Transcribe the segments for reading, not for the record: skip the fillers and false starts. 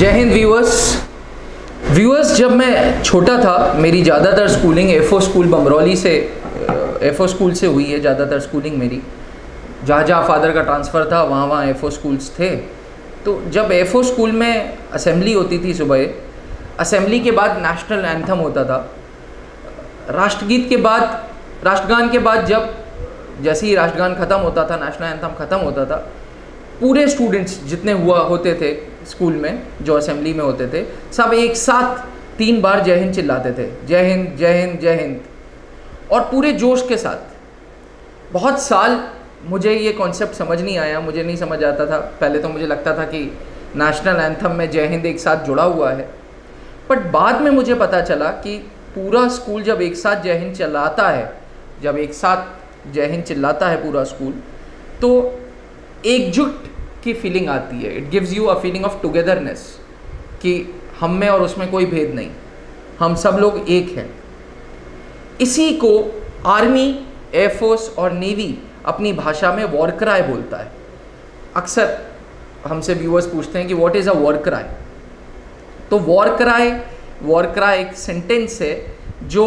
जय हिंद व्यूअर्स। जब मैं छोटा था मेरी ज़्यादातर स्कूलिंग एफओ स्कूल बमरौली से एफओ स्कूल से हुई है। ज़्यादातर स्कूलिंग मेरी जहाँ जहाँ फादर का ट्रांसफ़र था वहाँ वहाँ एफओ स्कूल्स थे। तो जब एफओ स्कूल में असेंबली होती थी सुबह, असेंबली के बाद नेशनल एंथम होता था। राष्ट्रगीत के बाद, राष्ट्रगान के बाद जब जैसे ही राष्ट्रगान ख़त्म होता था, नेशनल एंथम ख़त्म होता था, पूरे स्टूडेंट्स जितने होते थे स्कूल में, जो असेंबली में होते थे, सब एक साथ 3 बार जय हिंद चिल्लाते थे, जय हिंद जय हिंद जय हिंद, और पूरे जोश के साथ। बहुत साल मुझे ये कॉन्सेप्ट समझ नहीं आया, मुझे नहीं समझ आता था। पहले तो मुझे लगता था कि नेशनल एंथम में जय हिंद एक साथ जुड़ा हुआ है, बट बाद में मुझे पता चला कि पूरा स्कूल जब एक साथ जय हिंद चिल्लाता है, जब एक साथ जय हिंद चिल्लाता है पूरा स्कूल, तो एकजुट की फीलिंग आती है। It gives you a feeling of togetherness कि हम में और उसमें कोई भेद नहीं, हम सब लोग एक हैं। इसी को आर्मी, एयरफोर्स और नेवी अपनी भाषा में वॉर क्राई बोलता है। अक्सर हमसे व्यूअर्स पूछते हैं कि what is a war cry. तो वॉर क्राई एक सेंटेंस है जो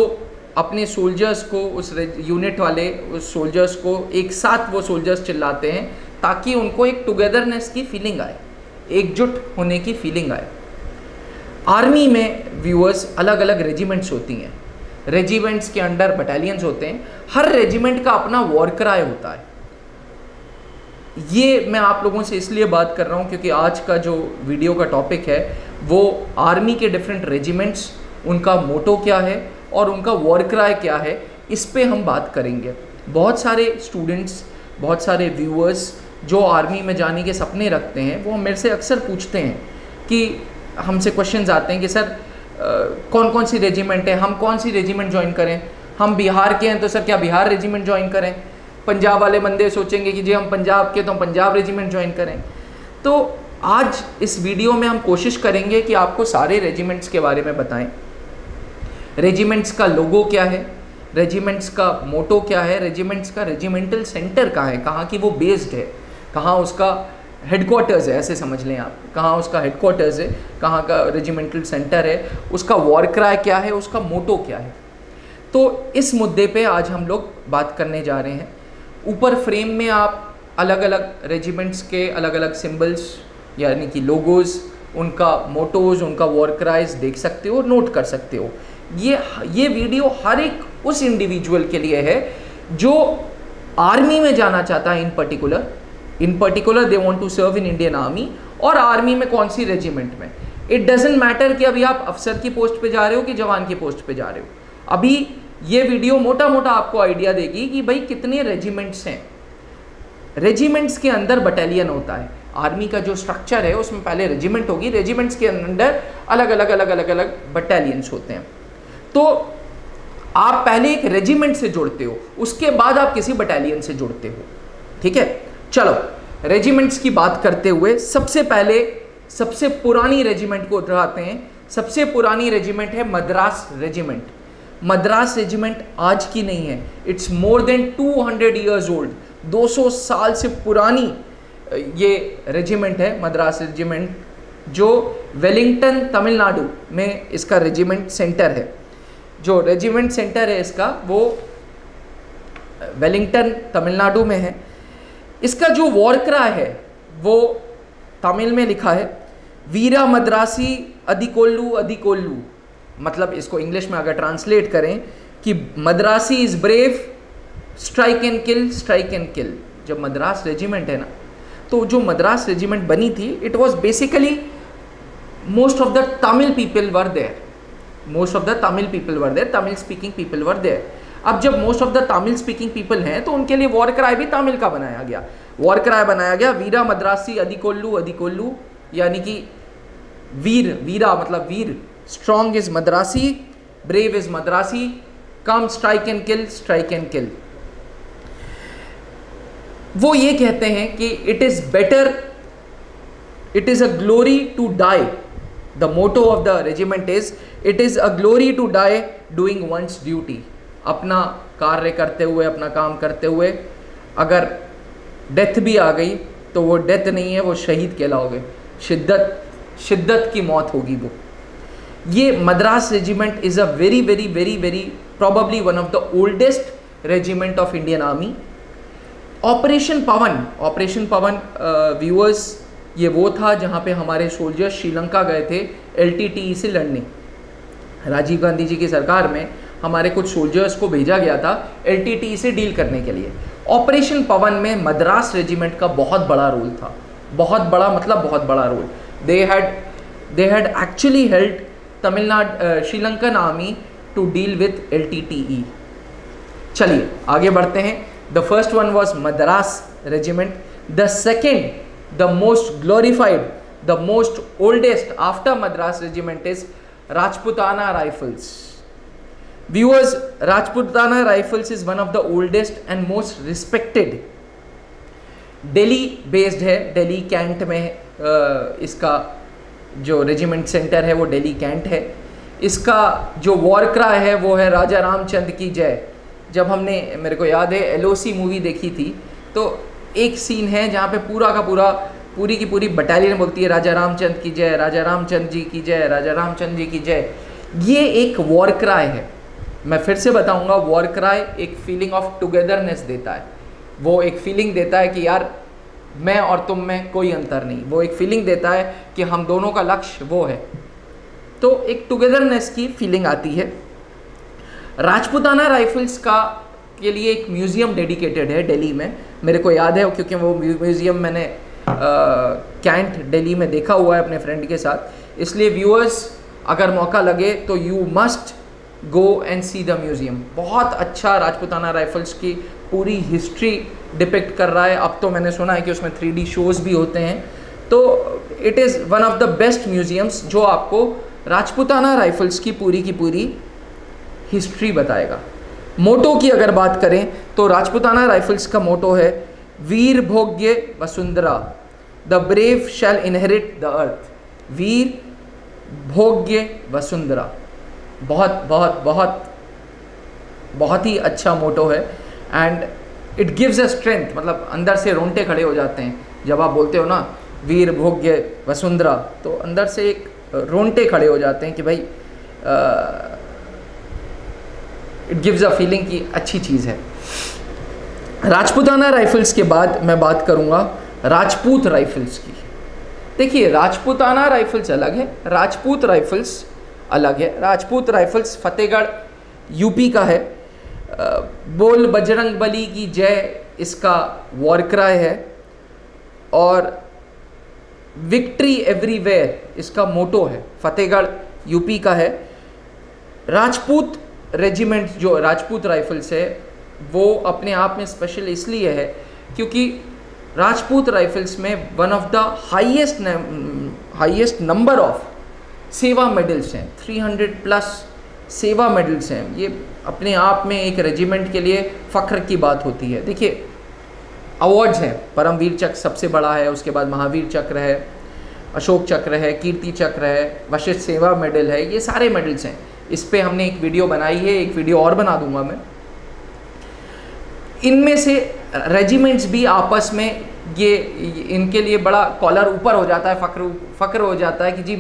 अपने सोल्जर्स को, उस यूनिट वाले उस सोल्जर्स को एक साथ वो सोल्जर्स चिल्लाते हैं ताकि उनको एक टुगेदरनेस की फीलिंग आए, एकजुट होने की फीलिंग आए। आर्मी में व्यूअर्स अलग अलग रेजिमेंट्स होती हैं, रेजिमेंट्स के अंडर बटालियंस होते हैं, हर रेजिमेंट का अपना वॉर क्राई होता है। ये मैं आप लोगों से इसलिए बात कर रहा हूँ क्योंकि आज का जो वीडियो का टॉपिक है वो आर्मी के डिफरेंट रेजिमेंट्स, उनका मोटो क्या है और उनका वॉर क्राई क्या है, इस पे हम बात करेंगे। बहुत सारे स्टूडेंट्स, बहुत सारे व्यूअर्स जो आर्मी में जाने के सपने रखते हैं, वो मेरे से अक्सर पूछते हैं कि हमसे क्वेश्चंस आते हैं कि सर कौन कौन सी रेजिमेंट है, हम कौन सी रेजिमेंट ज्वाइन करें। हम बिहार के हैं तो सर क्या बिहार रेजिमेंट ज्वाइन करें। पंजाब वाले बंदे सोचेंगे कि जी हम पंजाब के, तो हम पंजाब रेजिमेंट ज्वाइन करें। तो आज इस वीडियो में हम कोशिश करेंगे कि आपको सारे रेजिमेंट्स के बारे में बताएं। रेजिमेंट्स का लोगो क्या है, रेजिमेंट्स का मोटो क्या है, रेजिमेंट्स का रेजिमेंटल सेंटर कहाँ है, कहाँ की वो बेस्ड है, कहाँ उसका हेडक्वार्टर्स है, ऐसे समझ लें आप, कहाँ उसका हेडक्वार्टर्स है, कहाँ का रेजिमेंटल सेंटर है, उसका वॉर क्राई क्या है, उसका मोटो क्या है। तो इस मुद्दे पे आज हम लोग बात करने जा रहे हैं। ऊपर फ्रेम में आप अलग अलग रेजिमेंट्स के अलग अलग सिंबल्स यानी कि लोगोज़, उनका मोटोज़, उनका वॉर क्राइज देख सकते हो, नोट कर सकते हो। ये वीडियो हर एक उस इंडिविजुअल के लिए है जो आर्मी में जाना चाहता है। In particular they want to serve in Indian army, और आर्मी में कौन सी रेजिमेंट में। इट डजेंट मैटर कि अभी आप अफसर की पोस्ट पे जा रहे हो कि जवान की पोस्ट पे जा रहे हो। अभी ये वीडियो मोटा मोटा आपको आइडिया देगी कि भाई कितने रेजिमेंट्स हैं। रेजिमेंट्स के अंदर बटालियन होता है। आर्मी का जो स्ट्रक्चर है उसमें पहले रेजिमेंट होगी, रेजिमेंट्स के अंदर अलग अलग बटालियंस होते हैं। तो आप पहले एक रेजिमेंट से जुड़ते हो, उसके बाद आप किसी बटालियन से जुड़ते हो। ठीक है, चलो रेजिमेंट्स की बात करते हुए सबसे पहले सबसे पुरानी रेजिमेंट को उठाते हैं। सबसे पुरानी रेजिमेंट है मद्रास रेजिमेंट। मद्रास रेजिमेंट आज की नहीं है, it's more than 200 years old. 200 साल से पुरानी ये रेजिमेंट है मद्रास रेजिमेंट, जो वेलिंगटन तमिलनाडु में इसका रेजिमेंट सेंटर है। जो रेजिमेंट सेंटर है इसका वो वेलिंगटन तमिलनाडु में है। इसका जो वॉर क्राई है वो तमिल में लिखा है वीरा मद्रासी अधिकोल्लू अधिकोल्लू। मतलब इसको इंग्लिश में अगर ट्रांसलेट करें कि Madrasi is brave, strike and kill, strike and किल। जब मद्रास रेजिमेंट है ना, तो जो मद्रास रेजिमेंट बनी थी, it was basically most of the Tamil people were there, Tamil speaking people were there. अब जब most of the Tamil speaking people हैं तो उनके लिए वॉर क्राई भी तमिल का बनाया गया। वॉर क्राई बनाया गया वीरा मद्रासी अधिकोल्लू अधिकोल्लू, यानी कि वीरा मतलब वीर, strong is Madrasi, brave is Madrasi, come strike and kill, strike and kill. वो ये कहते हैं कि it is a glory to die. The motto of the regiment is it is a glory to die doing one's duty. अपना कार्य करते हुए, अपना काम करते हुए अगर डेथ भी आ गई तो वो डेथ नहीं है, वो शहीद कहलाओगे। शिद्दत शिद्दत की मौत होगी वो। ये Madras regiment is a very very very very probably one of the oldest regiment of Indian army. Operation Pawan viewers, ये वो था जहाँ पे हमारे सोल्जर्स श्रीलंका गए थे LTTE से लड़ने। राजीव गांधी जी की सरकार में हमारे कुछ सोल्जर्स को भेजा गया था LTTE से डील करने के लिए। ऑपरेशन पवन में मद्रास रेजिमेंट का बहुत बड़ा रोल था, बहुत बड़ा मतलब बहुत बड़ा role. They had actually held Tamil Nadu Sri Lankan army to deal with LTTE। चलिए आगे बढ़ते हैं। The first one was Madras regiment. The second, the most glorified, the most oldest after Madras regiment is Rajputana Rifles. Viewers, Rajputana Rifles is one of the oldest and most respected. Delhi based है, Delhi cantt में इसका जो regiment centre है वो Delhi cantt है। इसका जो war cry है वो है राजा रामचंद्र की जय। जब हमने, मेरे को याद है, LOC मूवी देखी थी तो एक सीन है जहाँ पे पूरी की पूरी बटालियन बोलती है राजा रामचंद्र की जय, राजा रामचंद्र जी की जय, राजा रामचंद्र जी की जय। ये एक वॉर क्राई है। मैं फिर से बताऊंगा, वॉर क्राई एक फीलिंग ऑफ टुगेदरनेस देता है। वो एक फीलिंग देता है कि यार मैं और तुम में कोई अंतर नहीं। वो एक फीलिंग देता है कि हम दोनों का लक्ष्य वो है, तो एक टुगेदरनेस की फीलिंग आती है। राजपूताना राइफल्स के लिए एक म्यूज़ियम डेडिकेटेड है दिल्ली में, मेरे को याद है क्योंकि वो म्यूज़ियम मैंने कैंट दिल्ली में देखा हुआ है अपने फ्रेंड के साथ। इसलिए व्यूअर्स अगर मौका लगे तो you must go and see the museum. बहुत अच्छा राजपूताना राइफल्स की पूरी हिस्ट्री डिपिक्ट कर रहा है। अब तो मैंने सुना है कि उसमें 3D शोज़ भी होते हैं। तो it is one of the best museums जो आपको राजपूताना राइफल्स की पूरी हिस्ट्री बताएगा। मोटो की अगर बात करें तो राजपूताना राइफल्स का मोटो है वीर भोग्य वसुंधरा, the brave shall inherit the earth. वीर भोग्य वसुंधरा, बहुत ही अच्छा मोटो है। And it gives a strength, मतलब अंदर से रोंगटे खड़े हो जाते हैं जब आप बोलते हो ना वीर भोग्य वसुंधरा, तो अंदर से एक रोंगटे खड़े हो जाते हैं कि भाई इट गिव्स अ फीलिंग कि अच्छी चीज़ है। राजपूताना राइफल्स के बाद मैं बात करूंगा राजपूत राइफल्स की। देखिए राजपूताना राइफल्स अलग है, राजपूत राइफल्स अलग है। राजपूत राइफल्स फतेहगढ़ यूपी का है। बोल बजरंग बली की जय इसका वॉर क्राई है और विक्ट्री एवरीवेयर इसका मोटो है। फतेहगढ़ यूपी का है। राजपूत रेजिमेंट जो राजपूत राइफल्स है वो अपने आप में स्पेशल इसलिए है क्योंकि राजपूत राइफल्स में one of the highest number of सेवा मेडल्स हैं। 300+ सेवा मेडल्स हैं। ये अपने आप में एक रेजिमेंट के लिए फ़ख्र की बात होती है। देखिए अवार्ड्स हैं, परमवीर चक्र सबसे बड़ा है, उसके बाद महावीर चक्र है, अशोक चक्र है, कीर्ति चक्र है, वशिष्ठ सेवा मेडल है, ये सारे मेडल्स हैं। इस पे हमने एक वीडियो बनाई है, एक वीडियो और बना दूंगा मैं। इनमें से रेजिमेंट्स भी आपस में ये इनके लिए बड़ा कॉलर ऊपर हो जाता है, फ़ख्र हो जाता है कि जी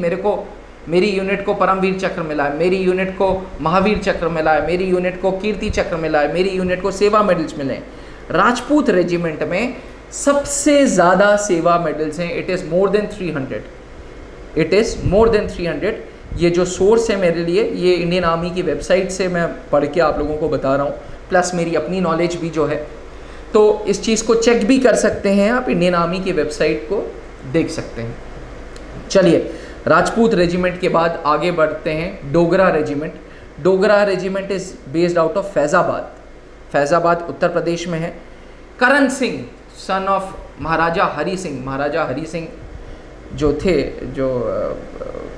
मेरी यूनिट को परमवीर चक्र मिला है, मेरी यूनिट को महावीर चक्र मिला है, मेरी यूनिट को कीर्ति चक्र मिला है, मेरी यूनिट को सेवा मेडल्स मिले हैं। राजपूत रेजिमेंट में सबसे ज़्यादा सेवा मेडल्स हैं। It is more than 300। ये जो सोर्स है मेरे लिए, ये इंडियन आर्मी की वेबसाइट से मैं पढ़ के आप लोगों को बता रहा हूँ, प्लस मेरी अपनी नॉलेज भी जो है, तो इस चीज़ को चेक भी कर सकते हैं आप, इंडियन आर्मी की वेबसाइट को देख सकते हैं। चलिए राजपूत रेजिमेंट के बाद आगे बढ़ते हैं Dogra regiment. Dogra regiment is based out of Faizabad Uttar Pradesh में है। करण सिंह सन ऑफ महाराजा हरी सिंह जो थे, जो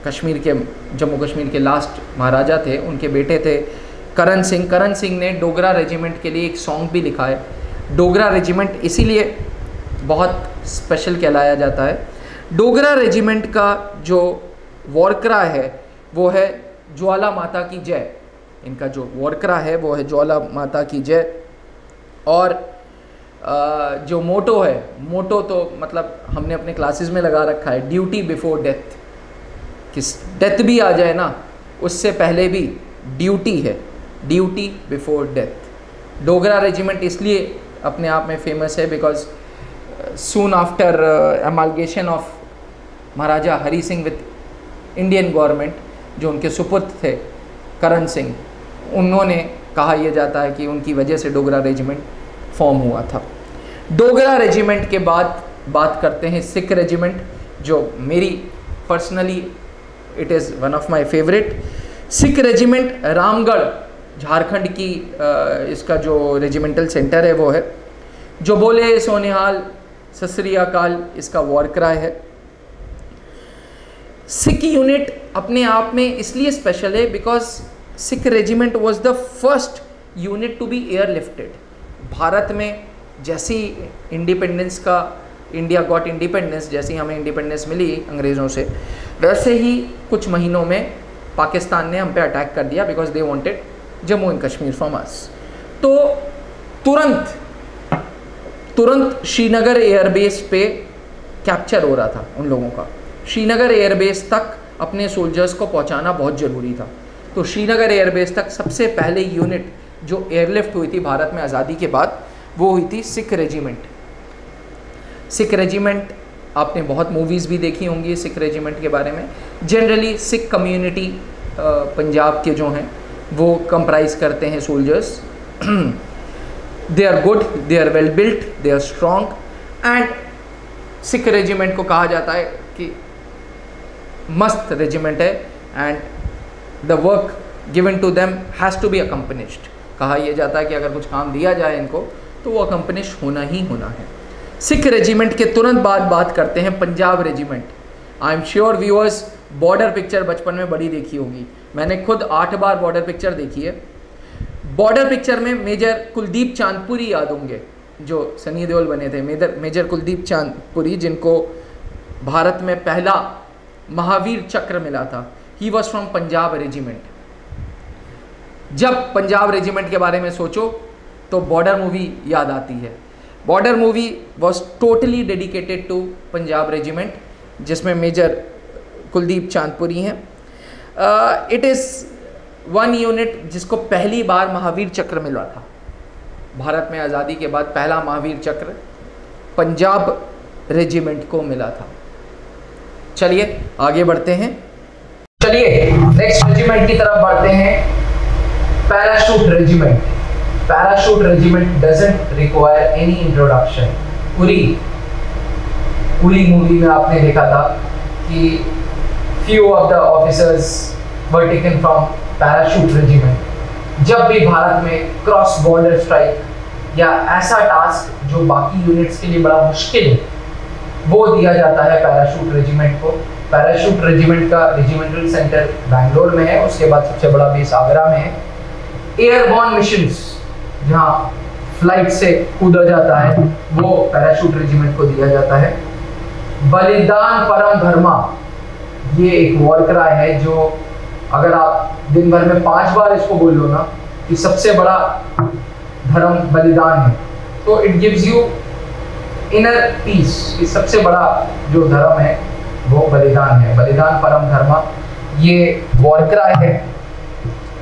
जम्मू कश्मीर के लास्ट महाराजा थे, उनके बेटे थे करण सिंह ने डोगरा रेजिमेंट के लिए एक सॉन्ग भी लिखा है। डोगरा रेजिमेंट इसीलिए बहुत स्पेशल कहलाया जाता है। डोगरा रेजिमेंट का जो वॉर क्राई है वो है ज्वाला माता की जय। इनका जो वॉर क्राई है वो है ज्वाला माता की जय। और जो मोटो है, मोटो तो मतलब हमने अपने क्लासेस में लगा रखा है, ड्यूटी बिफोर डेथ। कि डेथ भी आ जाए ना, उससे पहले भी ड्यूटी है, duty before death. Dogra regiment इसलिए अपने आप में फेमस है because soon after amalgamation of Maharaja Hari Singh with Indian government, जो उनके सुपुत्र थे करण सिंह, उन्होंने कहा यह जाता है कि उनकी वजह से डोगरा रेजिमेंट फॉर्म हुआ था। डोगरा रेजिमेंट के बाद बात करते हैं सिख रेजिमेंट, जो मेरी personally it is one of my favourite. Sikh regiment Ramgarh Jharkhand की इसका जो रेजिमेंटल सेंटर है वो है। जो बोले सो निहाल, सत श्री अकाल इसका वॉर क्राई है। सिख यूनिट अपने आप में इसलिए स्पेशल है because Sikh regiment was the first unit to be airlifted. Bharat में जैसी इंडिपेंडेंस का, इंडिया गॉट इंडिपेंडेंस, जैसी हमें इंडिपेंडेंस मिली अंग्रेज़ों से, वैसे ही कुछ महीनों में पाकिस्तान ने हम पे अटैक कर दिया because they wanted Jammu and Kashmir from us. तो तुरंत श्रीनगर एयरबेस पे कैप्चर हो रहा था उन लोगों का। श्रीनगर एयरबेस तक अपने सोल्जर्स को पहुंचाना बहुत ज़रूरी था। तो श्रीनगर एयरबेस तक सबसे पहले यूनिट जो एयरलिफ्ट हुई थी भारत में आज़ादी के बाद, वो हुई थी सिख रेजिमेंट। सिख रेजिमेंट आपने बहुत मूवीज़ भी देखी होंगी सिख रेजिमेंट के बारे में। जनरली सिख कम्युनिटी पंजाब के जो हैं वो कंप्राइज करते हैं soldiers. They are good, they are well built, they are strong, and Sikh regiment को कहा जाता है कि मस्त रेजिमेंट है and the work given to them has to be accomplished. कहा यह जाता है कि अगर कुछ काम दिया जाए इनको तो वो अकम्पनिश होना ही होना है। सिख रेजिमेंट के तुरंत बाद बात करते हैं Punjab regiment. I am sure viewers border picture बचपन में बड़ी देखी होगी। मैंने खुद 8 बार बॉर्डर पिक्चर देखी है। बॉर्डर पिक्चर में मेजर कुलदीप चांदपुरी याद होंगे, जो सनी देओल बने थे। मेजर कुलदीप चांदपुरी, जिनको भारत में पहला महावीर चक्र मिला था। He was from Punjab regiment. जब पंजाब रेजिमेंट के बारे में सोचो तो बॉर्डर मूवी याद आती है। Border movie was totally dedicated to Punjab regiment, जिसमें मेजर कुलदीप चांदपुरी हैं। इट इज़ वन यूनिट जिसको पहली बार महावीर चक्र मिला था। भारत में आज़ादी के बाद पहला महावीर चक्र पंजाब रेजिमेंट को मिला था। चलिए आगे बढ़ते हैं। चलिए नेक्स्ट रेजिमेंट की तरफ बढ़ते हैं, parachute regiment. Parachute regiment doesn't require any introduction. Uri movie में आपने देखा था कि few of the officers were taken from parachute regiment। जब भी भारत में क्रॉस बॉर्डर स्ट्राइक या ऐसा टास्क जो बाकी यूनिट्स के लिए बड़ा मुश्किल है, वो दिया जाता है पैराशूट रेजिमेंट को। पैराशूट रेजिमेंट का रेजिमेंटल सेंटर बैंगलोर में है, उसके बाद सबसे बड़ा बेस आगरा में है। एयरबॉर्न मिशंस जहाँ फ्लाइट से कूदा जाता है वो पैराशूट रेजिमेंट को दिया जाता है। बलिदान परम धर्मा, ये एक वॉर क्राई है जो अगर आप दिन भर में 5 बार इसको बोल लो ना कि सबसे बड़ा धर्म बलिदान है, तो it gives you inner peace कि सबसे बड़ा जो धर्म है वो बलिदान है। बलिदान परम धर्मा ये वॉर क्राई है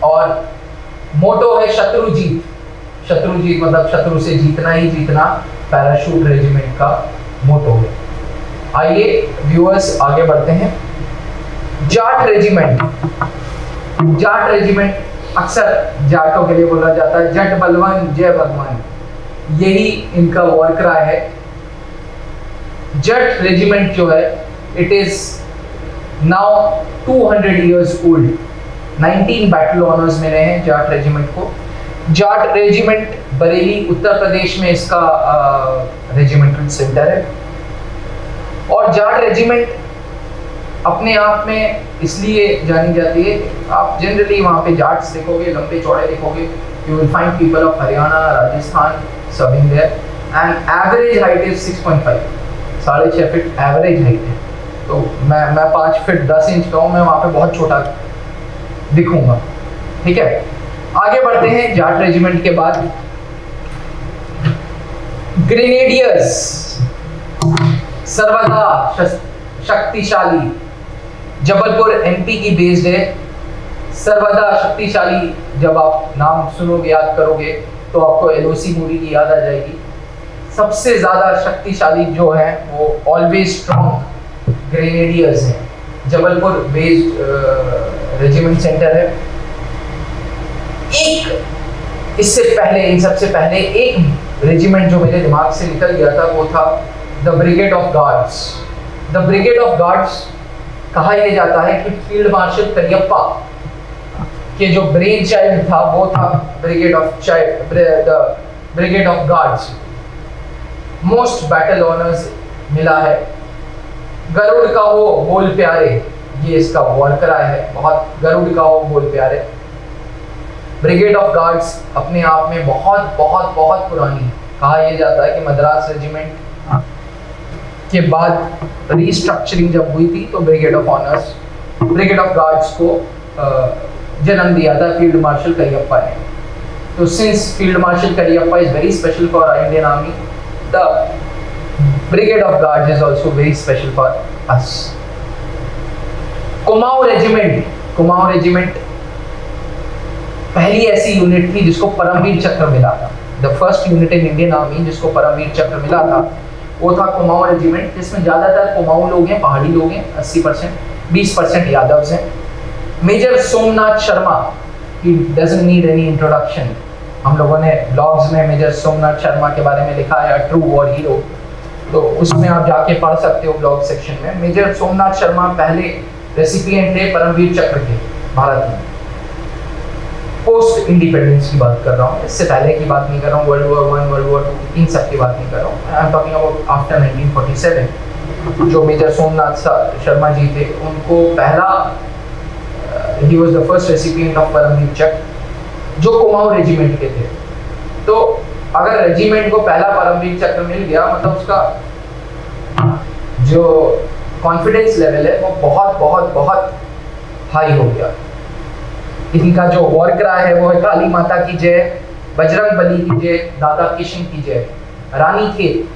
और मोटो है शत्रु जीत। शत्रु जीत मतलब शत्रु से जीतना ही जीतना पैराशूट रेजिमेंट का मोटो है। आइए व्यूअर्स आगे बढ़ते हैं। जाट रेजिमेंट। जाट रेजिमेंट अक्सर जाटों के लिए बोला जाता है जट बलवान जय भगवान, यही इनका वॉर क्राई है। जट रेजिमेंट जो है it is now 200 years old. 19 battle honours मिले हैं जाट रेजिमेंट को। जाट रेजिमेंट बरेली उत्तर प्रदेश में इसका रेजिमेंटल सेंटर है। और जाट रेजिमेंट अपने आप में इसलिए जानी जाती है, आप जनरली वहाँ पे जाट्स देखोगे, लंबे चौड़े देखोगे, you will find people of Haryana, Rajasthan serving there, and average height is 6.5, 6.5 feet average height है। तो मैं 5 फीट 10 इंच का हूँ, मैं वहाँ पे बहुत छोटा दिखूंगा। ठीक है, आगे बढ़ते हैं। जाट रेजिमेंट के बाद ग्रेनेडियर्स, सर्वदा शक्तिशाली। जबलपुर एमपी की बेस्ड है, सर्वदा शक्तिशाली। जब आप नाम सुनोगे, याद करोगे तो आपको एलओसी मूवी की याद आ जाएगी। सबसे ज़्यादा शक्तिशाली जो है वो ऑलवेज स्ट्रॉन्ग ग्रेनेडियर्स हैं, जबलपुर बेस्ड रेजिमेंट सेंटर है। एक इससे पहले, इन सबसे पहले एक रेजिमेंट जो मेरे दिमाग से निकल गया था वो था the brigade of guards. The brigade of guards कहा यह जाता है कि फील्ड मार्शल करियप्पा के जो ब्रेन चाइल्ड था वो था brigade of guards. Most battle honours मिला है। गरुड़ का हो बोल प्यारे, ये इसका वॉर क्राई है, बहुत गरुड़ का हो बोल प्यारे। ब्रिगेड ऑफ गार्ड्स अपने आप में बहुत बहुत बहुत पुरानी, कहा यह जाता है कि मद्रास रेजिमेंट के बाद रीस्ट्रक्चरिंग जब हुई थी तो ब्रिगेड ऑफ गार्ड्स को जन्म दिया था फील्ड मार्शल करियप्पा ने। तो since field marshal Cariappa is very special for our Indian army, the brigade of guards is also very special for us. Kumaon regiment पहली ऐसी यूनिट थी जिसको परमवीर चक्र मिला था। The first unit in Indian army जिसको परमवीर चक्र मिला था वो था कुमाऊं रेजिमेंट, जिसमें ज़्यादातर कुमाऊं लोग हैं, पहाड़ी लोग हैं 80%, 20% यादव्स हैं। Major Somnath Sharma, he doesn't need any introduction. हम लोगों ने ब्लॉग्स में मेजर सोमनाथ शर्मा के बारे में लिखा है, ट्रू वॉर हीरो, तो उसमें आप जाके पढ़ सकते हो ब्लॉग सेक्शन में। मेजर सोमनाथ शर्मा पहले रेसिपिएंट थे परमवीर चक्र के भारत में। पोस्ट इंडिपेंडेंस की बात कर रहा हूँ, इससे पहले की बात नहीं कर रहा हूँ, वर्ल्ड वॉर 1, वर्ल्ड वॉर 2, इन सब की बात नहीं कर रहा हूँ। I am talking about after 1947। जो मेजर सोमनाथ शर्मा जी थे उनको पहला, he was the first recipient of Param Vir Chakra, जो कुमाऊं रेजिमेंट के थे। तो अगर रेजिमेंट को पहला परमवीर चक्र मिल गया मतलब उसका जो कॉन्फिडेंस लेवल है वो बहुत बहुत बहुत हाई हो गया। इनका जो वॉर क्राई है वो है काली माता की जय, बजरंग बली की जय, दादा किशन की जय। रानी खेत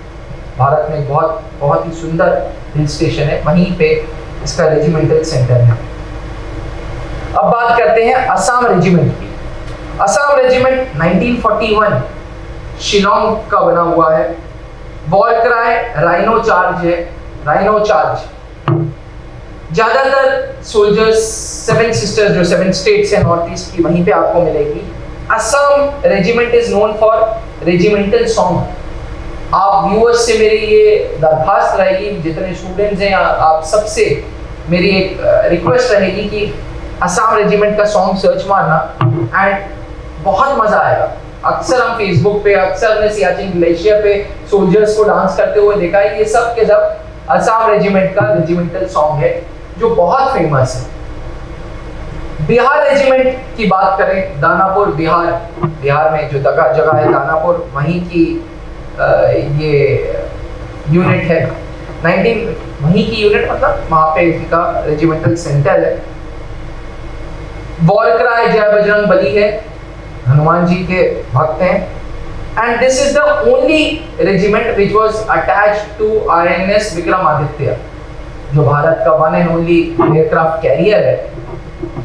भारत में बहुत बहुत ही सुंदर हिल स्टेशन है, वहीं पे इसका रेजिमेंटल सेंटर है। अब बात करते हैं असम रेजिमेंट की। असम रेजिमेंट 1941 शिलोंग का बना हुआ है। वॉर क्राई राइनो चार्ज है, राइनो चार्ज। ज्यादातर सोल्जर्स 7 सिस्टर्स जो 7 स्टेट्स हैं नॉर्थ ईस्ट की, वहीं पे आपको मिलेगी। Assam regiment is known for regimental song. आप व्यूअर्स से मेरी ये दरखास्त रहेगी, जितने स्टूडेंट्स हैं आप सबसे मेरी एक रिक्वेस्ट रहेगी कि असम रेजिमेंट का सॉन्ग सर्च मारना एंड बहुत मजा आएगा। अक्सर हम फेसबुक पे, अक्सर हमने सियाचिन ग्लेशियर पे सोल्जर्स को डांस करते हुए देखा है। ये सब के सब असम रेजिमेंट का रेजिमेंटल सॉन्ग है जो बहुत फेमस है। बिहार रेजिमेंट की बात करें, दानापुर बिहार में जो जगह है दानापुर, वहीं की ये यूनिट है। वहीं की यूनिट मतलब वहाँ पे इनका रेजिमेंटल सेंटर है। वॉर क्राई जय बजरंग बली है, हनुमान जी के भक्त हैं। And this is the only regiment which was attached to INS Vikramaditya, जो भारत का one and only aircraft carrier है।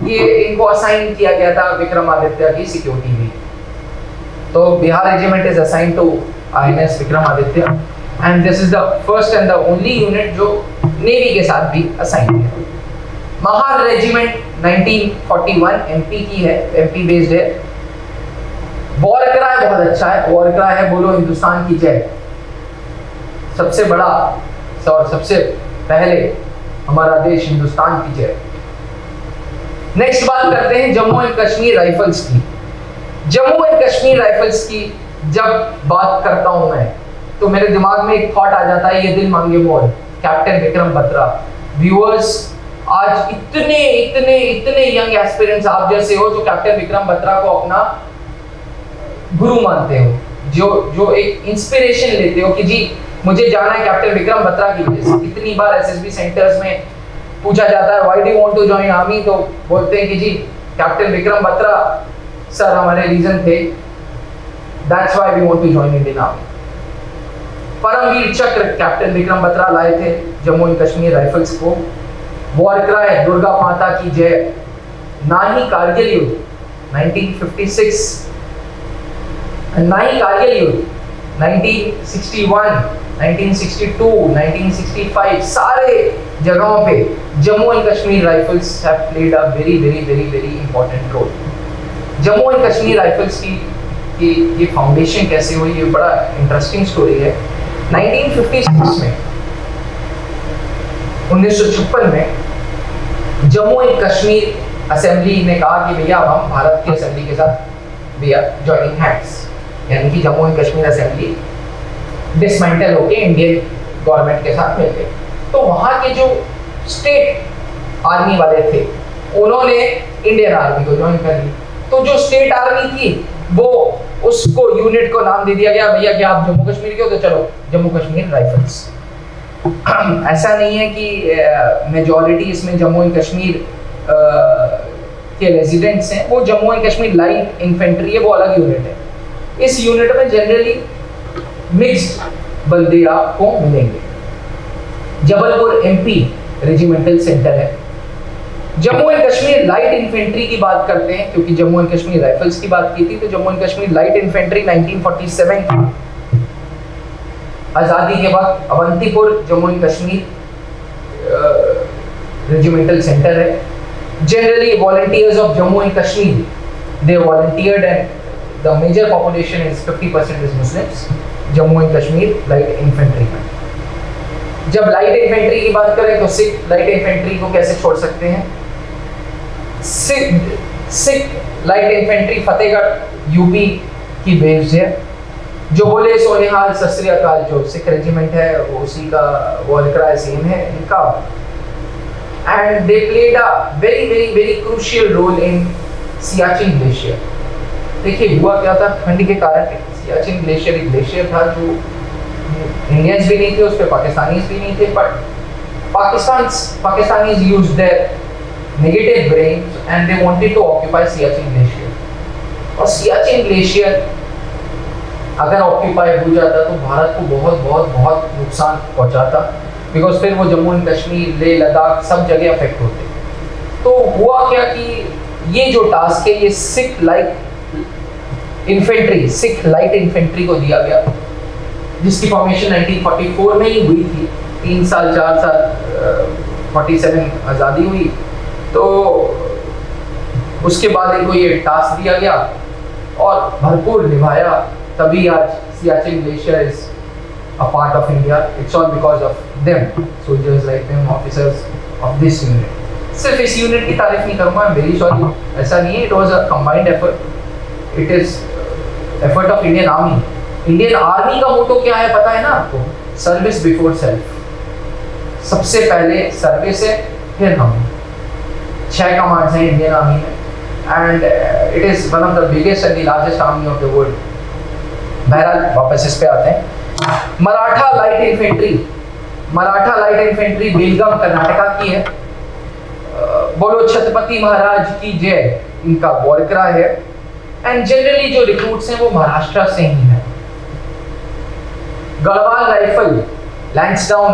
ये इनको असाइन किया गया था विक्रमादित्य की सिक्योरिटी भी। तो Bihar regiment is assign to INS Vikramaditya and this is the first and the only unit जो नेवी के साथ भी असाइन है। महार रेजिमेंट 1941 MP की है, MP बेस्ड है। वॉर क्राई बहुत अच्छा है, वॉर क्राई है बोलो हिंदुस्तान की जय। सबसे बड़ा और सबसे पहले हमारा देश हिंदुस्तान की जय। नेक्स्ट बात करते हैं जम्मू एंड कश्मीर राइफल्स की। जम्मू एंड कश्मीर राइफल्स की जब बात करता हूं मैं तो मेरे दिमाग में एक थॉट आ जाता है, ये दिल मांगे मोर, कैप्टन विक्रम बत्रा। व्यूअर्स, आज इतने इतने इतने यंग एस्पिरेंट्स आप जैसे हो जो कैप्टन विक्रम बत्रा को अपना गुरु मानते हो, जो एक इंस्पिरेशन लेते हो कि जी मुझे जाना है कैप्टन विक्रम बत्रा की वजह से। कितनी बार SSB सेंटर्स में पूछा जाता है why do you want to join army, तो बोलते हैं कि जी कैप्टन विक्रम बत्रा सर हमारे रीजन थे, that's why we want to join Indian army. Param Vir Chakra captain Vikram Batra लाए थे जम्मू एंड कश्मीर राइफल्स को। वॉर क्राई दुर्गा माता की जय, ना ही कारगिल युद्ध 1956, ना ही कारगिल युद्ध 1961, 1962, 1965, सारे जगहों पे Jammu and Kashmir rifles have played a very very very very important role. Jammu and Kashmir rifles की ये फाउंडेशन कैसे हुई, ये बड़ा इंटरेस्टिंग स्टोरी है। 1956 में 1956 में जम्मू एंड कश्मीर असेंबली ने कहा कि भैया हम भारत की असेंबली के साथ वी आर जॉइनिंग हैंड्स, यानी कि Jammu and Kashmir assembly dismantle होके इंडियन गवर्नमेंट के साथ मिल गए। तो वहाँ के जो स्टेट आर्मी वाले थे उन्होंने इंडियन आर्मी को ज्वाइन कर लिया। तो जो स्टेट आर्मी थी वो उसको यूनिट को नाम दे दिया गया, भैया कि आप जम्मू कश्मीर के हो तो चलो जम्मू कश्मीर राइफल्स। ऐसा नहीं है कि मेजॉरिटी इसमें जम्मू एंड कश्मीर के रेजिडेंट्स हैं, वो Jammu and Kashmir light infantry है, वो अलग यूनिट है। इस यूनिट में जनरली मिक्स्ड बंदे आपको मिलेंगे। जबलपुर एमपी रेजिमेंटल सेंटर है। Jammu and Kashmir light infantry की बात करते हैं, क्योंकि जम्मू एंड कश्मीर राइफल्स की बात की थी, तो Jammu and Kashmir light infantry 1947 आज़ादी के बाद Awantipur Jammu and Kashmir regimental centre है। Generally volunteers of Jammu and Kashmir they volunteered and the major population is 50% is Muslims Jammu and Kashmir light infantry में। जब लाइट इन्फेंट्री की बात करें तो सिख लाइट इन्फेंट्री को कैसे छोड़ सकते हैं। Sikh light infantry Fatehgarh UP की बेस्ड है। जो बोले सोनिहाल सत श्री अकाल, जो सिख रेजिमेंट है वो उसी का वॉर क्राई सेम है इनका। And they played a very very very crucial role in Siachen glacier. देखिए हुआ क्या था, ठंड के कारण सियाचिन ग्लेशियर एक ग्लेशियर था जो इंडियंस भी नहीं थे उस पर, पाकिस्तानीज भी नहीं थे, but Pakistanis used their negative brains and they wanted to occupy Siachen glacier. और सियाचिन ग्लेशियर अगर ऑक्यूपाई हो जाता तो भारत को बहुत बहुत बहुत नुकसान पहुंचाता, बिकॉज फिर वो जम्मू एंड कश्मीर, लेह लद्दाख सब जगह अफेक्ट होते। तो हुआ क्या कि ये जो टास्क है ये सिख लाइट इन्फेंट्री को दिया गया, जिसकी फॉर्मेशन 1944 में ही हुई थी। 3 साल 4 साल 47 आज़ादी हुई, तो उसके बाद इनको ये टास्क दिया गया और भरपूर निभाया, तभी आज Siachen glacier is a part of India. It's all because of them, soldiers like them, officers of this unit. सिर्फ इस यूनिट की तारीफ नहीं करूँगा, आई एम वेरी सॉरी, ऐसा नहीं है। It was a combined effort, it is effort of Indian army. Indian army का मोटो क्या है पता है ना आपको? Service before self. सबसे पहले सर्विस है, फिर हम। 6 कमांड्स हैं इंडियन आर्मी में and it is one of the biggest and the largest army of the world. बहरहाल वापस इस पे आते हैं। मराठा लाइट इन्फेंट्री बेलगाम कर्नाटका की है। बोलो छत्रपति महाराज की जय, इनका वॉर क्राई है। एंड जनरली जो रिक्रूट्स हैं वो महाराष्ट्र से ही हैं। गढ़वाल राइफल लैंसडाउन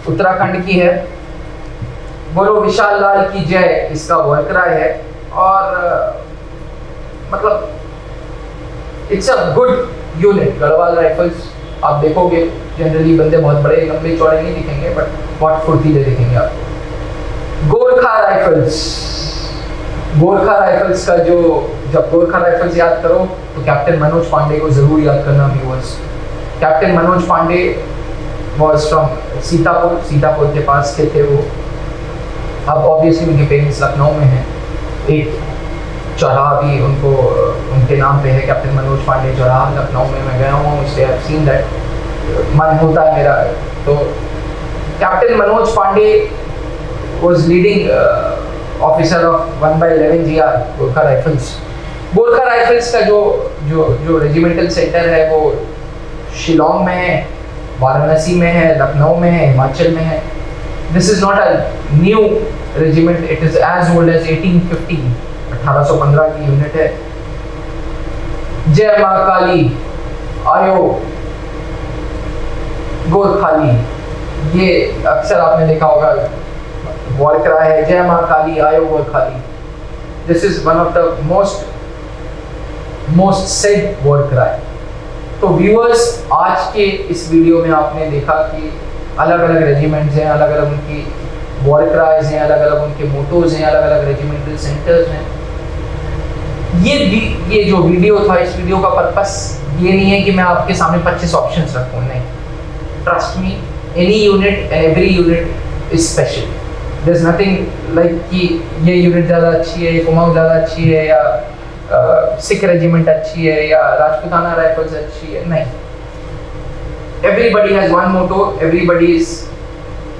उत्तराखंड की है। बोलो विशाल लाल की जय, इसका वॉर क्राई है। और मतलब it's a good unit Garhwal rifles. आप देखोगे जनरली बंदे बहुत बड़े लंबे चौड़े नहीं दिखेंगे, बट बहुत फुर्तीले दिखेंगे आपको। गोरखा राइफल्स का जो, जब गोरखा राइफल्स याद करो तो कैप्टन मनोज पांडे को जरूर याद करना viewers. Captain Manoj Pandey was from Sitapur के पास के थे वो। अब ऑब्वियसली उनके पेरेंट्स लखनऊ में हैं। एक चौराहा भी उनके नाम पे है, कैप्टन मनोज पांडे चौराहा, लखनऊ में मैं गया हूँ, इसलिए आई सीन दैट, मन होता है मेरा। तो captain Manoj Pandey was leading officer of 1/11 GR Gorkha rifles. Gorkha rifles का जो रेजिमेंटल सेंटर है वो शिलोंग में है, वाराणसी में है, लखनऊ में है, हिमाचल में है। This is not a new regiment, it is as old as 1850, 1815 की यूनिट है। जय मां काली आयो गोरखाली, ये अक्सर आपने देखा होगा वॉर क्राई है जय माँ काली आयो वो खाली। This is one of the most said war cry. तो व्यूअर्स, आज के इस वीडियो में आपने देखा कि अलग अलग रेजिमेंट्स हैं, अलग अलग उनकी वॉर क्राइज हैं, अलग अलग उनके मोटोज हैं, अलग अलग रेजिमेंटल सेंटर्स हैं। ये जो वीडियो था, इस वीडियो का पर्पस ये नहीं है कि मैं आपके सामने 25 ऑप्शंस रखूँ, नहीं। Trust me, any unit and every unit is special. There is nothing like कि ये यूनिट ज़्यादा अच्छी है, ये कुमाऊं ज़्यादा अच्छी है, या सिख रेजिमेंट अच्छी है, या राजपूताना राइफल्स अच्छी है, नहीं। Everybody has one motto, everybody's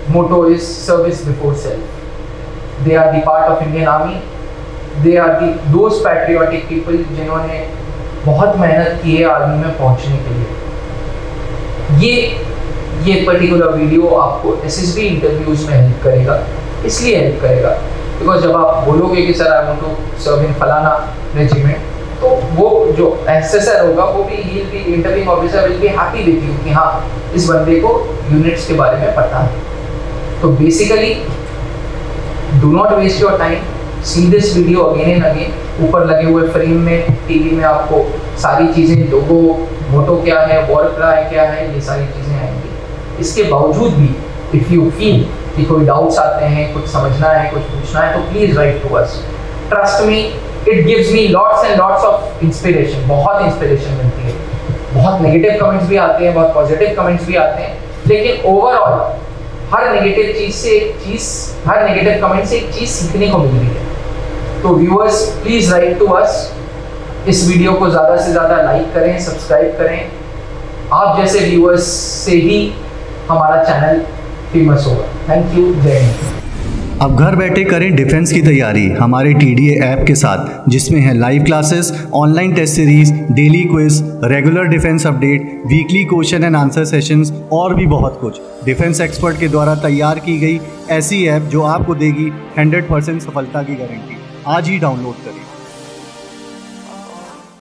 motto is service before self. They are the part of Indian army, they are those patriotic people जिन्होंने बहुत मेहनत की है आर्मी में पहुंचने के लिए। ये पर्टिकुलर वीडियो आपको एसएसबी इंटरव्यूज में हेल्प करेगा। इसलिए हेल्प करेगा बिकॉज जब आप बोलोगे कि sir I want to serve in फलाना रेजिमेंट, तो वो जो एसएसआर होगा वो भी he will be interviewing officer will be happy with you कि हाँ, इस बंदे को यूनिट्स के बारे में पता है। तो basically do not waste your time, see this video again and again. ऊपर लगे हुए फ्रेम में टीवी में आपको सारी चीज़ें, लोगो, मोटो क्या है, वॉर क्राई क्या है, ये सारी चीज़ें आएंगी। इसके बावजूद भी इफ़ यू फील कि कोई डाउट्स आते हैं, कुछ समझना है, कुछ पूछना है, तो please write to us. Trust me, it gives me lots and lots of inspiration. बहुत इंस्पिरेशन मिलती है। बहुत नेगेटिव कमेंट्स भी आते हैं, बहुत पॉजिटिव कमेंट्स भी आते हैं, लेकिन ओवरऑल हर नेगेटिव कमेंट से एक चीज़ सीखने को मिल रही है। तो viewers, please write to us. इस वीडियो को ज़्यादा से ज़्यादा लाइक करें, सब्सक्राइब करें। आप जैसे व्यूअर्स से ही हमारा चैनल फेमस होगा। थैंक यू, जय हिंद। अब घर बैठे करें डिफेंस की तैयारी हमारे TDA ऐप के साथ, जिसमें है live classes, online test series, daily quiz, regular defence update, weekly question and answer sessions और भी बहुत कुछ। डिफेंस एक्सपर्ट के द्वारा तैयार की गई ऐसी ऐप जो आपको देगी 100% सफलता की गारंटी। आज ही डाउनलोड करें।